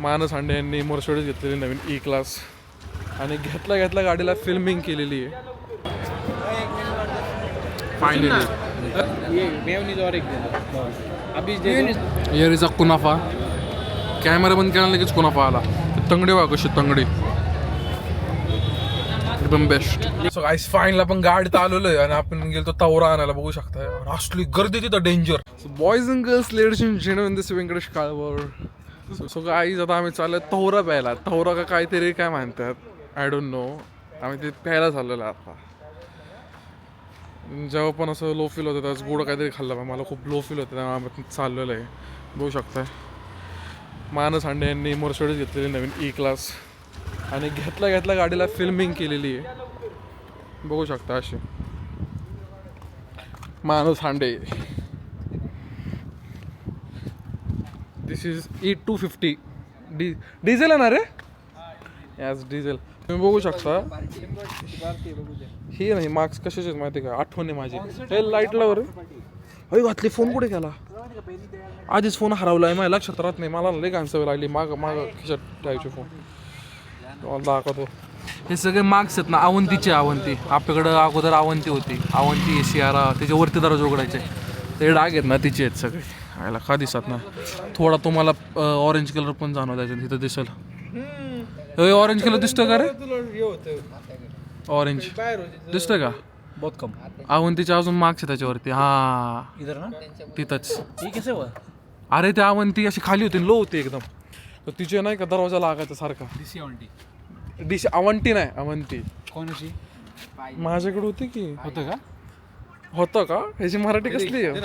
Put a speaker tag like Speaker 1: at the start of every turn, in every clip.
Speaker 1: मानस हांडे यांनी मर्सिडीज घेतलेली नवीन ई क्लास आणि घेतल्या गाडीला फिल्मिंग केलेली आहे finally. Here is a kunafa. Camera बंद केला लगेच कुनाफा आला. तंगडे वा कशी तंगडी एकदम बेस्ट. सो गाईस फायनल आपण गाडीत आलेलो आहे आणि आपण गेलो तवरा आणायला. बघू शकताय असली गर्दी तिथं danger. So boys and girls, ladies and gentleman, this Venkatesh Kalwar. So guys आता आम्ही चाललोय तवरा प्यायला. तवरा का काहीतरी काय म्हणतात आय डोंट नो. आम्ही ते प्यायला चाललेलो आता. जेव्हा पण असं लो फील होतं त्याच गोड काहीतरी खाल्लं. मला खूप लो फील होतं तेव्हा आम्ही चाललेलं आहे. बघू शकताय मानस हांडे यांनी मर्सिडीज घेतलेली नवीन ई क्लास आणि घेतल्या गाडीला फिल्मिंग केलेली आहे. बघू शकता अशी मानस हांडे. दिस इज E250 डिझेल आहे ना रे. याच डिझेल. तुम्ही बघू शकता. ही नाही मार्क्स कशाचे माहिती का, आठवण आहे माझी. हे लाईट लावर अरे घातली. फोन कुठे गेला? आधीच फोन हरवला आहे माझ्या लक्षात राहत नाही. मला लई घाण सवय लागली माग खिशात ठेवायचे फोन. दाखवतो. हे सगळे मार्क्स आहेत ना अवंतीचे. अवंती आपल्याकडं अगोदर अवंती होती. अवंती सियारा त्याच्यावरती दरवाजे उघडायचे. ते डाग आहेत ना तिचे आहेत सगळे. आयला का दिसत ना. थोडा तुम्हाला ऑरेंज कलर पण जाणवता तिथं दिसेल. ऑरेंज कलर दिसतोय का रे? ऑरेंज दिसतोय का?
Speaker 2: बहुत कम.
Speaker 1: अवंतीचे अजून मार्क्स आहे त्याच्यावरती. हा
Speaker 2: इधर ना
Speaker 1: तिथंच.
Speaker 2: ये कैसे हुआ?
Speaker 1: अरे त्या अवंती अशी खाली होती लो होती एकदम. तर तिचे नाही का दरवाजा लागायचा सारखा.
Speaker 2: दिसी ऑन्टी.
Speaker 1: अवंती नाही अवंती.
Speaker 2: कोणाची?
Speaker 1: माझ्याकडे होती की.
Speaker 2: होतं का?
Speaker 1: होतं का? ह्याची मराठी कसली आहे?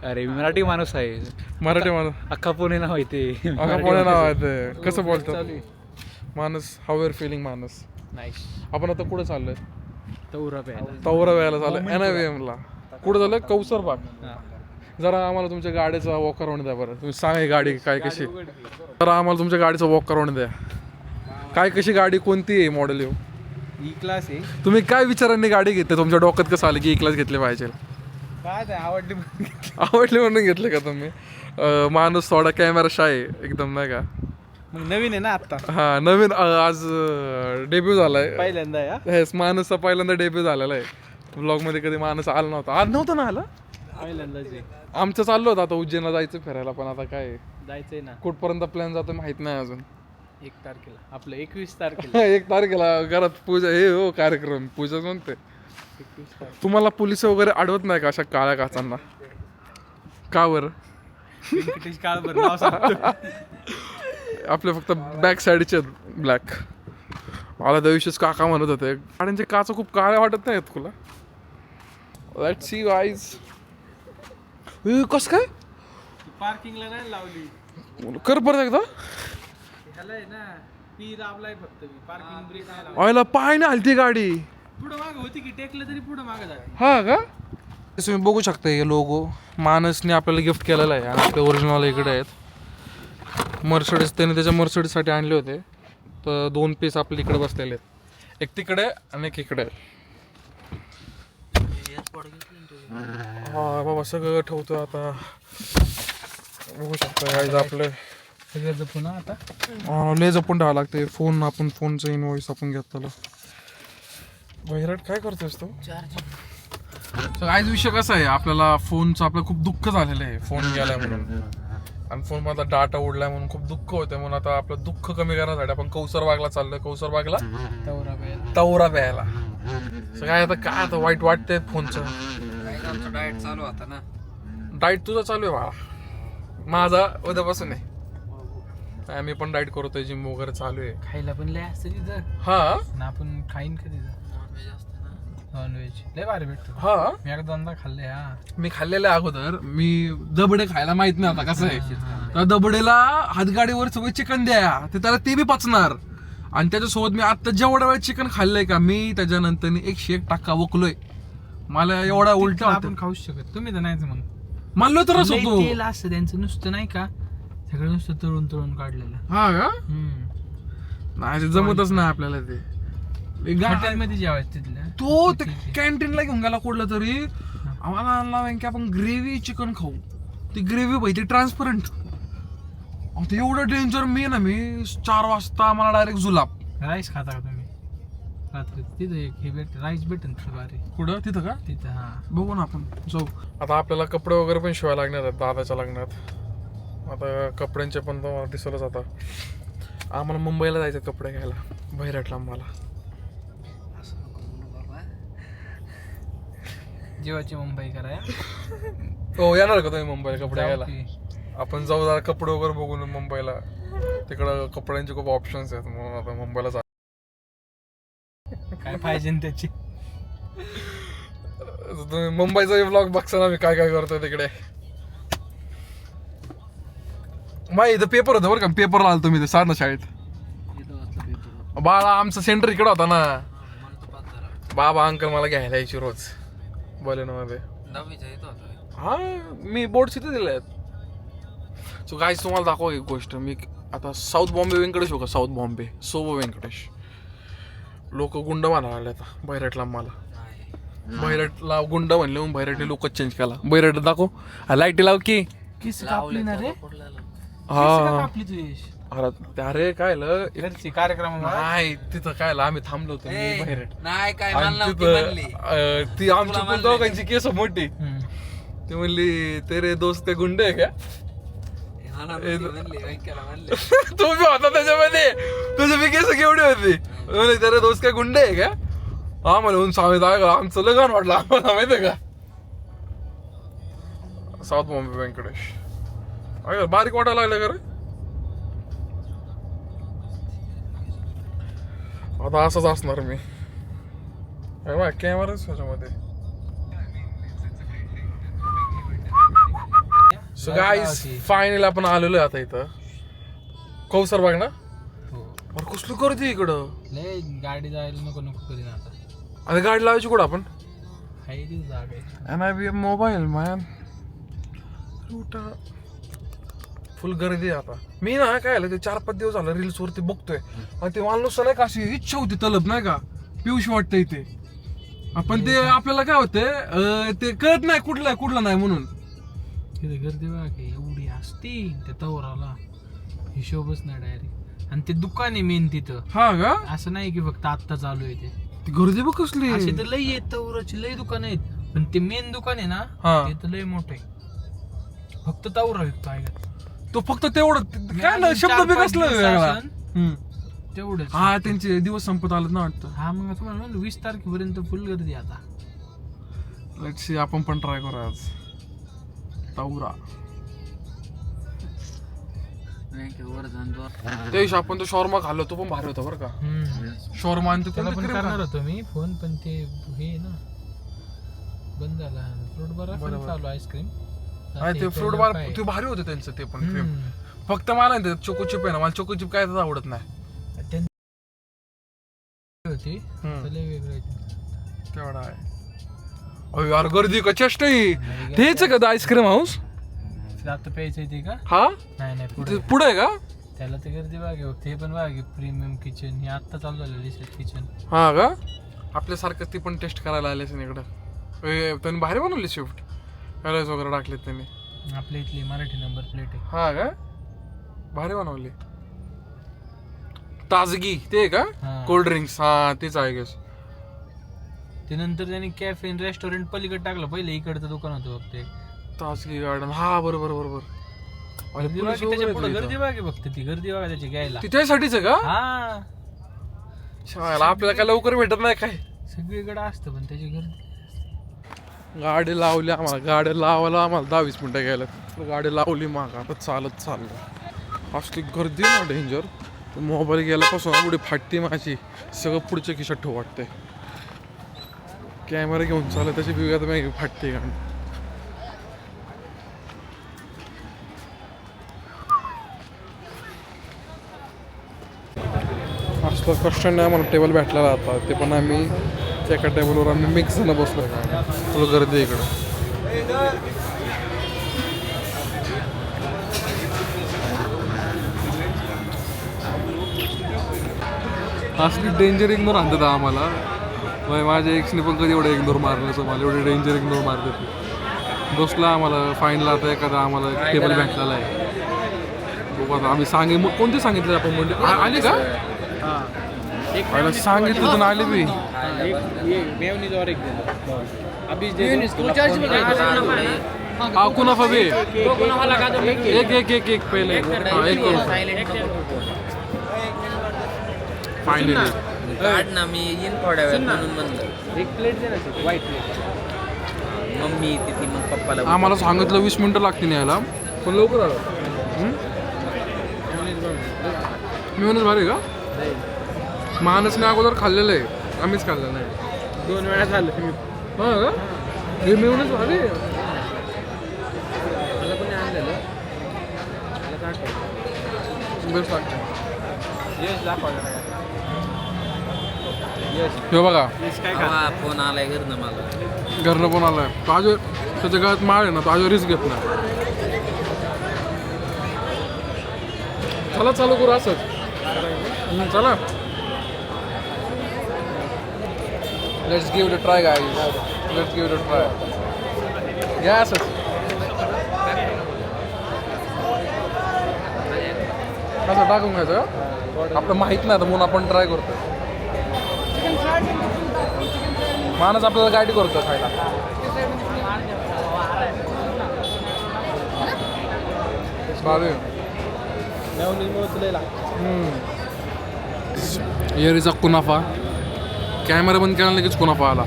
Speaker 2: अरे मी मराठी माणूस आहे.
Speaker 1: मराठी माणूस
Speaker 2: अख्खा पुणे नाव आहे ते.
Speaker 1: कोणा नाव आहे ते? कसं बोलतात माणूस? हाऊ आर फिलिंग माणूस?
Speaker 2: नाईस.
Speaker 1: आपण आता कुठे चाललोय?
Speaker 2: तवरा प्यायला.
Speaker 1: तवरा व्यायला चाललोय NIVM ला. कुठे चाललोय? कौसर बाग. जरा आम्हाला तुमच्या गाडीचा वॉक अराउंड द्या बरं. तुम्ही सांगा गाडी काय कशी. जरा आम्हाला तुमच्या गाडीचा वॉक अराउंड द्या. काय कशी गाडी कोणती आहे मॉडेल येऊ?
Speaker 2: ई क्लास आहे.
Speaker 1: तुम्ही काय विचारांनी गाडी घेते? तुमच्या डोक्यात कसं आलं की ई क्लास घेतली पाहिजे?
Speaker 2: काय ते आवडली.
Speaker 1: आवडली म्हणून घेतले का तुम्ही? माणूस थोडा कॅमेरा शाय एकदम नाही का.
Speaker 2: मग नवीन आहे ना आता.
Speaker 1: हा नवीन आज डेब्यू झालाय.
Speaker 2: पहिल्यांदा या.
Speaker 1: हेच माणूसचा पहिल्यांदा डेब्यू झालेला आहे. ब्लॉग मध्ये कधी माणूस आला नव्हता. आज नव्हतं ना आला.
Speaker 2: पहिल्यांदाच
Speaker 1: आमचं चाललो होतं आता उज्जैनला जायचं फिरायला. पण आता काय
Speaker 2: जायचंय ना.
Speaker 1: कुठपर्यंत प्लॅन जातो माहित नाही अजून.
Speaker 2: 1 तारखेला आपलं 21 तारखेला.
Speaker 1: 1 तारखेला घरात पूजा हे हो कार्यक्रम पूजा म्हणते.
Speaker 2: 21 तारखेला.
Speaker 1: तुम्हाला पोलिस वगैरे अडवत नाही का अशा काळ्या काचांना? का बरं?
Speaker 2: व्यंकटेश काळभर नाव सांगतो.
Speaker 1: आपले फक्त बॅक साईडचे ब्लॅक. मला दिवशीच काका म्हणत होते गाड्यांचे काच खूप काळ्या वाटत नाहीत तुला? Let's see guys. कस काय
Speaker 2: पार्किंगला नाही लावली.
Speaker 1: कर परत एकदा.
Speaker 2: ह्याला आहे ना पी दाबलाय फक्त. मी पार्किंग ब्रेक नाही लावला.
Speaker 1: व्हायला पाय ना हलती गाडी.
Speaker 2: पुढं मागं होती की टेकलं तरी पुढं मागं जाते.
Speaker 1: हा का? तुम्ही बघू शकता हे लोगो मानसने आपल्याला गिफ्ट केलेला आहे. आणि आपले ओरिजिनल इकडे आहेत. मर्सिडीज त्याने त्याच्या मर्सिडीजसाठी आणले होते. तर 2 पीस आपल्या इकडे बसलेले आहेत. एक तिकडे आणि एक इकडे. हा बाबा सगळं ठेवतो आता. बघू शकता आपले
Speaker 2: सगळं जपून आता.
Speaker 1: लय जपून ठेवावं लागते. फोन आपण फोनचं इनवॉइस आपण घेतलेलं. वैराट काय करतोस तो? आज विषय कसा आहे आपल्याला फोनचं आपलं खूप दुःख झालेलं आहे. फोन गेलाय म्हणून आणि फोन मधला डाटा उडलाय म्हणून खूप दुःख होतं. म्हणून आता आपलं दुःख कमी करण्यासाठी आपण कौसर बागला चाललोय. कौसर बागला तवरा प्यायला. काय आता वाईट वाटतंय फोनचं.
Speaker 2: डाएट चालू होता ना.
Speaker 1: डाएट तुझा चालू आहे बाळा. माझा उद्यापासून आहे. मी पण डाएट करतोय. जिम वगैरे चालू आहे.
Speaker 2: खायला पण लय असतं तिथं.
Speaker 1: हा
Speaker 2: ना आपण खाईन कधी नॉनव्हेज लय भारी भेटतो.
Speaker 1: हा
Speaker 2: मी एकदा दोनदा खाल्ले. हा
Speaker 1: मी खाल्लेलं आहे अगोदर. मी दबडे खायला माहित नाही आता कसं आहे. त्या दबडेला हातगाडीवर सगळं चिकन द्या ते त्याला ते बी पचणार. आणि त्याच्यासोबत मी आता जेवढा वेळ चिकन खाल्लंय का मी त्याच्यानंतर 101 टक्का वकलोय. मला एवढा उलटा
Speaker 2: आपण खाऊच शकत. तुम्ही तर नाहीच मग.
Speaker 1: मानलो तरच होतो.
Speaker 2: तेल असतं त्यांचं नुसतं नाही का. सगळं नुसतं तळून काढलेलं.
Speaker 1: हा का? नाही जमतच नाही आपल्याला ते.
Speaker 2: हॉटेलमध्ये जेवायचं तिथल्या.
Speaker 1: तो ते कॅन्टीनला घेऊन गेला कुठला तरी. आम्हाला आणला की आपण ग्रेव्ही चिकन खाऊ. ती ग्रेव्ही पाहिजे ट्रान्सपरंट. आता एवढं डेंजर मी 4 वाजता मला डायरेक्ट जुलाब.
Speaker 2: राईस खाता का तुम्ही रात्री? तिथं एक हे राईस भेटेन तिथं भारी.
Speaker 1: कुठं तिथं का?
Speaker 2: तिथं हा
Speaker 1: बघू ना आपण जाऊ. आता आपल्याला कपडे वगैरे पण शिवायला लागणार आहेत दादाच्या लग्नात. आता कपड्यांचे पण तुम्हाला दिसलंच. आता आम्हाला मुंबईला जायचं कपडे घ्यायला बहिरटला मला.
Speaker 2: जीवाची मुंबई कराय.
Speaker 1: हो येणार का तुम्ही मुंबईला कपडे घ्यायला? आपण जाऊ जरा कपडे वगैरे बघून मुंबईला. तिकडं कपड्यांचे खूप ऑप्शन्स आहेत म्हणून आता मुंबईला जा.
Speaker 2: काय पाहिजे त्याची.
Speaker 1: तुम्ही मुंबईचा ब्लॉग बघसा ना मी काय काय करतोय तिकडे. माही इथं पेपर होतं बरं का. पेपरला आलो तुम्ही साडे शाळेत. बाळा आमचं सेंटर इकडं होता ना. बाबा अंकल मला घ्यायला यायची रोज बलेनोमध्ये. हा मी बोर्ड तिथे दिले आहेत. सो गाईज तुम्हाला दाखवा एक गोष्ट. मी आता साऊथ बॉम्बे व्यंकटेश हो का. साऊथ बॉम्बे सोबो व्यंकटेश. लोक गुंड म्हणायला लागले आता बैरटला मला. बैरटला गुंड म्हणले मग बैरटने लोक चेंज केला. बैरट दाखव लाईटी लाव की.
Speaker 2: किस कापली ना रे.
Speaker 1: हा
Speaker 2: कापली तू यश.
Speaker 1: अरे काय
Speaker 2: घरची कार्यक्रम
Speaker 1: नाही तिथं काय आम्ही थांबलो होतो बैरट.
Speaker 3: नाही काय
Speaker 1: ती आमची पण दोघांची केस मोठी. ती म्हणली तेरे दोस्त ते गुंड आहे का. तू बी होता त्याच्यामध्ये. तुझे बी केस केवढी होती. तेरे दोस्त काय गुंड आहे का. आम्हाला म्हणून सांगितलं आहे का आमचं लगन वाटलं आम्हाला माहिती आहे का. साऊथ बॉम्बे व्यंकटेश बारीक वाटायला लागलं का रे. आता असंच असणार मी. कॅमेराच त्याच्यामध्ये. सो गाईज फायनल आपण आलेलो आहे आता इथं कौसर बाग ना. अरे कसली गर्दी इकडं.
Speaker 2: लय गाडी जायला नको कधी ना आता.
Speaker 1: आता गाडी लावायची कुठं आपण.
Speaker 2: हाय ती जागा.
Speaker 1: NIB mobile man. फुल गर्दी आहे आता. मी ना काय आलं ते 4-5 दिवस झालं रील्स वरती बघतोय. आणि ते मला नुसतं नाही का अशी इच्छा होती तलब नाही का पिऊशी वाटतं इथे. आपण ते आपल्याला काय होते ते कळत नाही कुठलं नाही म्हणून.
Speaker 2: तिथे गर्दी बघा की एवढी असती त्या तवराला हिशोबच नाही डायरेक्ट. आणि ते दुकान आहे मेन तिथं.
Speaker 1: हा का.
Speaker 2: असं नाही की फक्त आत्ता चालू आहे ते.
Speaker 1: ती गर्दी बघ कसली.
Speaker 2: असे तर लई आहेत तवराची लई दुकान आहेत. पण ते मेन दुकान आहे ना ते तर लय मोठे. फक्त तवरा विकतो ऐकत.
Speaker 1: तो फक्त तेवढं काय ना शब्द बी कसलं वेगळा.
Speaker 2: तेवढंच.
Speaker 1: हा त्यांचे दिवस संपत आलेत ना वाटतं.
Speaker 2: हा मग तुम्हाला म्हणलं 20 तारखेपर्यंत फुल गर्दी आता.
Speaker 1: लेट्स सी आपण पण ट्राय करू आज तवरा. त्या दिवशी आपण तो शॉर्मा खाल्लो तो पण भारी होता बरं का. शॉर्मा आणि
Speaker 2: त्याला पण करणार होतो मी फोन पण ते हे ना बंद झाला. फ्रूट बार चालू आईस्क्रीम.
Speaker 1: ते फ्रूट बार ते भारी होते त्यांचं ते पण क्रीम. फक्त मला नाही चोको चिप आहे ना. मला चोको चिप काय आवडत नाही.
Speaker 2: होती वेगळं
Speaker 1: तेवढा आहे. यार गर्दी का चेष्ट तेच का आईस्क्रीम हाऊस.
Speaker 2: आता प्यायचं ते का.
Speaker 1: हा
Speaker 2: नाही
Speaker 1: पुढे आहे का.
Speaker 2: त्याला ते गर्दी बघा ते पण बघा प्रीमियम किचन हे आता चालू झालं रिसेट किचन.
Speaker 1: हा का. आपल्यासारखं ती पण टेस्ट करायला आले इकडं. त्यांनी भारी बनवली शिफ्ट कलर्स वगैरे टाकलेत त्यांनी.
Speaker 2: आपल्या इथली मराठी नंबर प्लेट आहे.
Speaker 1: हा का भारी बनवली. ताजगी ते का कोल्ड ड्रिंक्स. हा तेच आहे गेस.
Speaker 2: ते नंतर त्यांनी कॅफे रेस्टॉरंट पलीकडे टाकलं. पहिले इकडचं दुकान होतं फक्त
Speaker 1: ताजगी गार्डन. हा बरोबर.
Speaker 2: त्याच्या पुढे गर्दी बघा फक्त ती गर्दी बघा त्याची घ्यायला.
Speaker 1: त्यासाठीच का.
Speaker 2: हा
Speaker 1: शाळेला आपल्याला काय लवकर भेटत नाही काय.
Speaker 2: सगळीकडे असतं पण त्याची गर्दी.
Speaker 1: गाडी लावली आम्हाला. गाडी लावायला आम्हाला 10-20 मिनिटं गेलं. गाडी लावली माग आता चालत चाललं. असली गर्दी ना डेंजर. मोबाईल गेल्यापासून एवढी फाटती माझी सगळं पुढच्या खिशात ठेवू वाटते. कॅमेरा घेऊन चालत त्याची बिघात मी फाटते गाडी. असलं कष्ट नाही आम्हाला टेबल भेटलेला आता. ते पण आम्ही एका टेबलवर आम्ही मिक्स जण बसलो. थोडं गर्दी इकडं. असली डेंजर इग्नोर आणतात आम्हाला. माझ्या एक्सने पण कधी एवढं इग्नोर मारलं असं मला. एवढे डेंजर इग्नोर मारतात. बसला आम्हाला फाईनला आता एखादा आम्हाला टेबल भेटलेला आहे. बघू आता आम्ही मग कोणते सांगितले आपण म्हणजे आले का पहिला सांगितलं तर आले बी हाँ कुनाफा भी एक पहले हाँ एक फायनली
Speaker 3: काढ ना मी येईन थोड्या वेळ म्हणून म्हणलं
Speaker 2: एक प्लेट दे ना व्हाईट प्लेट
Speaker 3: मम्मी येते ती मग पप्पाला
Speaker 1: आम्हाला सांगितलं 20 मिनिटं लागतील यायला पण लवकर आलं मी म्हणून भारी का मानसने अगोदर खाल्लेलं आहे आम्हीच खाल्लेलं नाही
Speaker 2: 2 वेळा झालं मी
Speaker 1: हां का हे मिळूनच भारी
Speaker 2: मला कोणी आणलेलं मला काढतो
Speaker 1: बेस्ट लागतं
Speaker 2: यश दाखवलं
Speaker 1: हे बघा
Speaker 3: फोन आलाय घरनं मला
Speaker 1: घरनं पण आलाय ताजं त्याच्या गळ्यात माळ आहे ना ताजं रिस्क घेत नाही चला चालू करू असंच चला let's give it a try guys let's give it a try या असंच कसं टाकून घ्यायचं का आपलं माहीत नाही तर म्हणून आपण ट्राय करतो माणूस आपल्याला गाडी करतो खायला येरीचा कुनाफा कॅमेरा बंद केला लगेच कुनाफा आला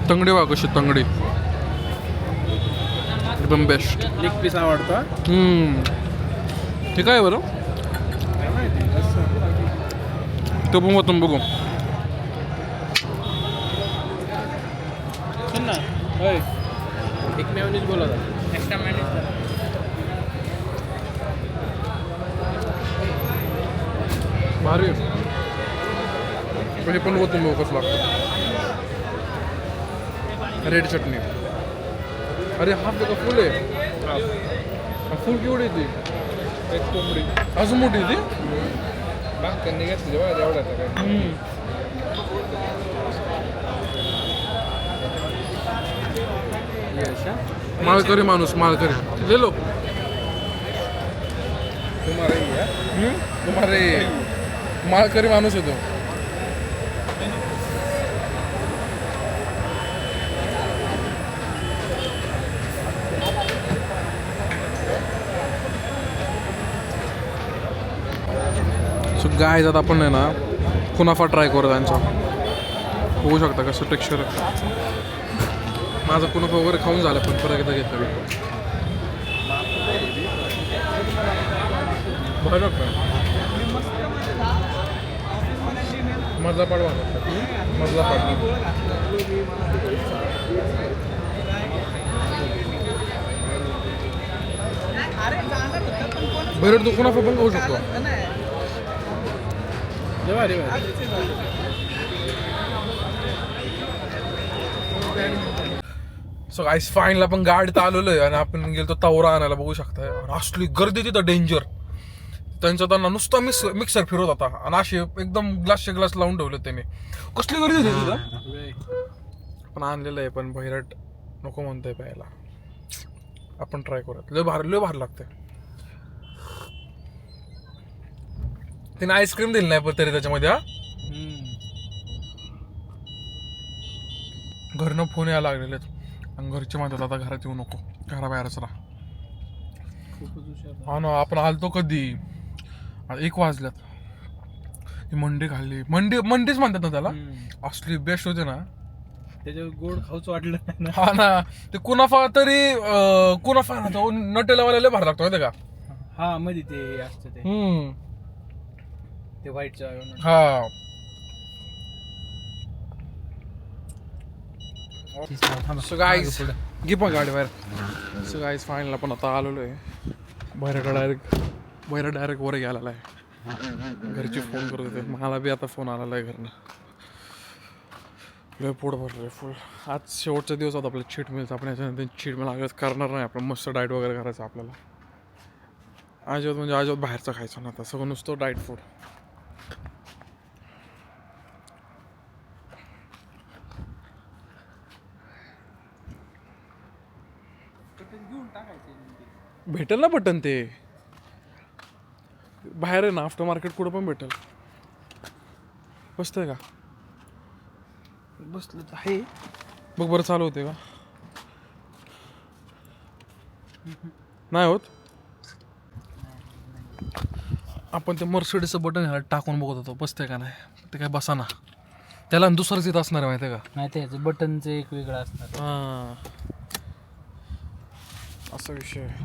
Speaker 1: तंगडी वा कशी तंगडी एकदम बेस्ट
Speaker 2: लेग पीस आवडतो
Speaker 1: ठीक आहे बरं तो पण होतं बघू
Speaker 2: ना एक मेयोनीज बोलत एक्स्ट्रा मेयोनीज
Speaker 1: भारी हे पण होतं बघू कसं लागतं रेड चटणी अरे हा बघा फुल आहे फुल केवढी ती
Speaker 2: एक कोंबडी
Speaker 1: अजून मोठी ती
Speaker 2: बागकांनी घेतली बघा एवढ्याचं काय
Speaker 1: माळकरी माणूस माळकरी लेलो तुम्हारे माळकरी माणूस येतो सो गाय जात आपण आहे ना कुनाफा ट्राय करू त्यांचा होऊ शकता कसं टेक्स्चर माझा कुनाफा वगैरे खाऊन झालं पण परत एकदा घेतलं बरं का मधला पाड मधला पाड बरं तू कुनाफा पण खाऊ शकतो सो गाईस फाईनला पण गाडीत आलेलो आहे आणि आपण गेलो तवरा आणायला बघू शकताय असली गर्दी तिथं डेंजर त्यांचा त्यांना नुसता मिक्सर फिरवत होता आणि असे एकदम ग्लासचे ग्लास लावून ठेवले त्याने कसली गर्दी होती तिथं पण आणलेलं आहे पण भैरट नको म्हणतोय प्यायला आपण ट्राय करूयात लय भार लागतंय तिने आईस्क्रीम दिली नाही पण तरी त्याच्यामध्ये हा घरनं फोन यायला लागलेले आणि घरचे म्हणतात आता घरात येऊ नको घराबाहेरच राहा हा ना आपण आलतो कधी 1 वाजल्यात मंडी खाल्ली मंडीच म्हणतात ना त्याला असली बेस्ट होते ना
Speaker 2: त्याच्यावर गोड खाऊच वाटलं
Speaker 1: हा ना ते कुनाफा तरी कुनाफा ना तो नटेलावाला लय भार लागतो माहिती का
Speaker 2: हा मध्ये ते असतं ते व्हाईटचं
Speaker 1: हा सो गाईस घे पण गाडी बाहेर सो गाईस फायनल आपण आता आलेलो आहे बाहेर डायरेक्ट वर गेलेला आहे घरची फोन करत होते मला बी आता फोन आलेला आहे घरनं लय पोट भरलं फुल आज शेवटचा दिवस होता आपल्याला चीट मिळतं आपण याच्यानंतर चीट मिळ लागत करणार नाही आपण मस्त डाएट वगैरे करायचं आपल्याला अजिबात बाहेरचं खायचं ना आता सगळं नुसतं डाएट फूड भेटेल ना बटन ते बाहेर आहे ना आफ्टर मार्केट कुठं पण भेटेल. बसतंय का? बसलं तर आहे. बघ बरं चालू होते का? नाही होत. आपण ते मर्सिडीजचं बटन ह्याला टाकून बघत होतो बसतंय का नाही. ते काय बसा ना. त्याला दुसरंच येत असणार आहे माहिती आहे का?
Speaker 2: नाही त्याचं बटनचं एक वेगळं असणार.
Speaker 1: हां, असा विषय आहे.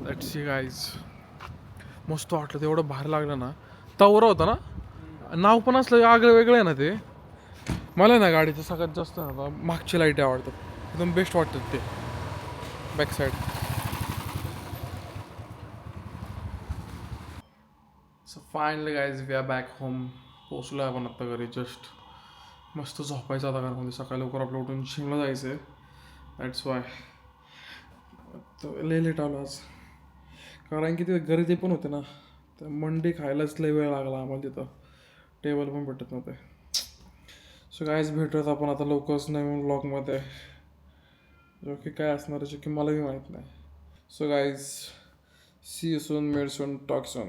Speaker 1: Let's see guys. मस्त वाटलं तेवढं बाहेर लागलं ना. तवरा होता ना. नाव पण असलं आगळं वेगळं आहे ना ते. मला ना गाडीचं सगळ्यात जास्त ना मागची लाईट आवडतात. एकदम बेस्ट वाटतात ते back side. So finally guys we are back home. पोचलो आपण आत्ता घरी जस्ट. मस्त झोपायचं आता घरामध्ये. सकाळी लवकर आपलं उठून जिमला जायचं आहे. दॅट्स वाय लय लेट आलो आज. कारण की ते गर्दी पण होते ना. तर मंडी खायलाच लय वेळ लागला आम्हाला तिथं. टेबल पण भेटत नव्हते. सो गाईज भेटूयात आपण आता लवकरच नवीन व्लॉगमध्ये. जो की काय असणार आहे जो की मलाही माहीत नाही. So guys see you soon, made soon, talk soon.